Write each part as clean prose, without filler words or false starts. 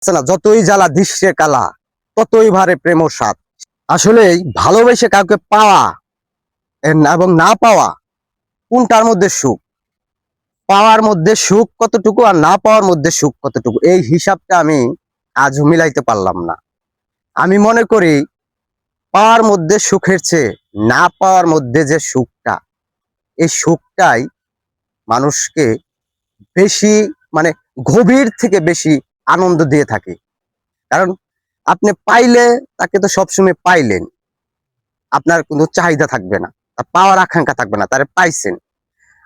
আছে না, যতই জ্বালা দৃশ্যে কালা ততই ভারে প্রেম ও স্বাদ। আসলে ভালোবেসে কাউকে পাওয়া এবং না পাওয়া, কোনটার মধ্যে সুখ? পাওয়ার মধ্যে সুখ কতটুকু আর না পাওয়ার মধ্যে সুখ কতটুকু, এই হিসাবটা আমি আজও মিলাইতে পারলাম না। আমি মনে করি পাওয়ার মধ্যে সুখের চেয়ে না পাওয়ার মধ্যে যে সুখটা, এই সুখটাই মানুষকে বেশি, মানে গভীর থেকে বেশি আনন্দ দিয়ে থাকে। কারণ আপনি পাইলে তাকে তো সবসময় পাইলেন, আপনার কোনো চাহিদা থাকবে না, তার পাওয়ার আকাঙ্ক্ষা থাকবে না, তারে পাইছেন।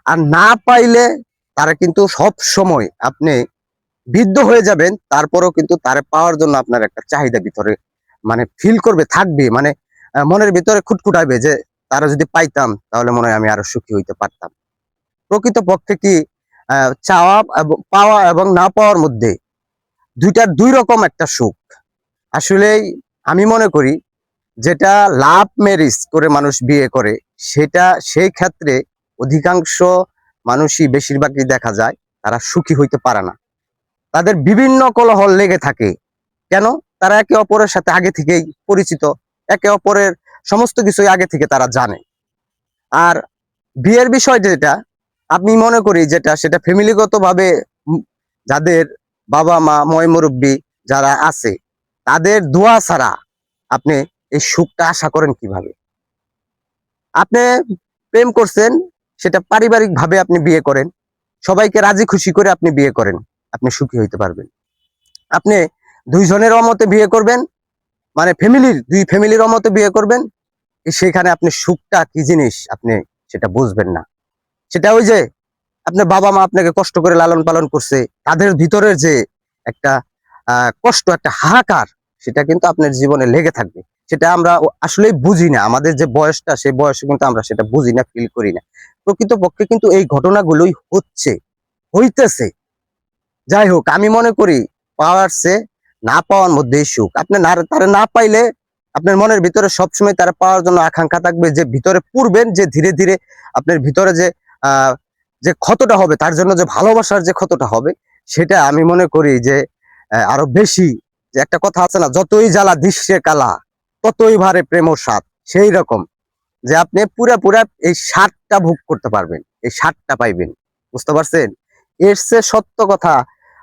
আর না পাইলে তারা কিন্তু সব সময় আপনি বিদ্ধ হয়ে যাবেন, তারপরেও কিন্তু তারে পাওয়ার জন্য আপনার একটা চাহিদা ভিতরে মানে ফিল করবে, থাকবে, মানে মনের ভিতরে খুটখুটাইবে যে তারা যদি পাইতাম তাহলে মনে হয় আমি আরো সুখী হইতে পারতাম। প্রকৃত পক্ষে কি চাওয়া এবং পাওয়া এবং না পাওয়ার মধ্যে দুইটার দুই রকম একটা সুখ। আসলে আমি মনে করি যেটা লাভ ম্যারেজ করে মানুষ বিয়ে করে, সেটা সেই ক্ষেত্রে অধিকাংশ মানুষই, বেশিরভাগই দেখা যায় তারা সুখী হইতে পারে না। তাদের বিভিন্ন কলহ লেগে থাকে। কেন? তারা একে অপরের সাথে আগে থেকেই পরিচিত, একে অপরের সমস্ত কিছুই আগে থেকে তারা জানে। আর বিয়ের বিষয় যেটা আপনি মনে করি যেটা, সেটা ফ্যামিলিগত ভাবে যাদের বাবা মা ময় মুরব্বী যারা আছে, তাদের দোয়া ছাড়া আপনি এই সুখটা আশা করেন কিভাবে? আপনি প্রেম করছেন, সেটা পারিবারিক ভাবে আপনি বিয়ে করেন, সবাইকে রাজি খুশি করে আপনি বিয়ে করেন, আপনি সুখী হইতে পারবেন। আপনি দুইজনের অমতে বিয়ে করবেন, মানে দুই ফ্যামিলির অমতে বিয়ে করবেন, সেখানে আপনি সুখটা কি জিনিস আপনি সেটা বুঝবেন না। সেটা ওই যে আপনার বাবা মা আপনাকে কষ্ট করে লালন পালন করছে, তাদের ভিতরের যে একটা কষ্ট, একটা হাহাকার, সেটা কিন্তু আপনার জীবনে লেগে থাকবে। সেটা আমরা আসলে বুঝি না, আমাদের যে বয়সটা, সেই বয়সে কিন্তু আমরা সেটা বুঝি না, ফিল করি না। প্রকৃত পক্ষে কিন্তু এই ঘটনাগুলোই হইতেছে। যাই হোক, আমি মনে করি পাওয়ার চেয়ে না পাওয়ার মধ্যেই সুখ। আপনি তারা না পাইলে আপনার মনের ভিতরে সবসময় তারা পাওয়ার জন্য আকাঙ্ক্ষা থাকবে, যে ভিতরে পুরবেন, যে ধীরে ধীরে আপনার ভিতরে যে যে ক্ষতটা হবে, তার জন্য যে ভালোবাসার যে ক্ষতটা হবে, সেটা আমি মনে করি যে আরো বেশি। যে একটা কথা আছে না, যতই জ্বালা দৃশ্যে কালা ততই ভারে প্রেম ও স্বাদ। সেই রকম যে আপনি পুরা এই স্বাদটা ভোগ করতে পারবেন, এই স্বাদটা পাইবেন। বুঝতে পারছেন? এর চেয়ে সত্য কথা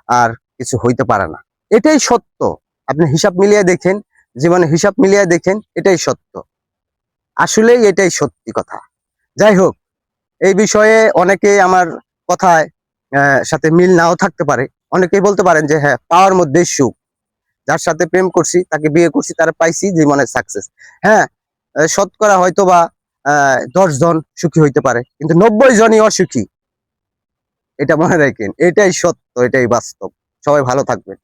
আর কিছু হইতে পারে না। এটাই সত্য। আপনি হিসাব মিলিয়ে দেখেন, জীবনে হিসাব মিলিয়ে দেখেন, এটাই সত্য। আসলেই এটাই সত্যি কথা। যাই হোক, এই বিষয়ে অনেকে আমার কথায় সাথে মিল নাও থাকতে পারে। অনেকেই বলতে পারেন যে হ্যাঁ, পাওয়ার মধ্যেই সুখ। যার সাথে প্রেম করছি, তাকে বিয়ে করছি, তারা পাইছি জীবনের সাকসেস। হ্যাঁ, শতকরা হয়তো বা 10 জন সুখী হইতে পারে, কিন্তু 90 জনই অসুখী। এটা মনে রাখেন, এটাই সত্য, এটাই বাস্তব। সবাই ভালো থাকবেন।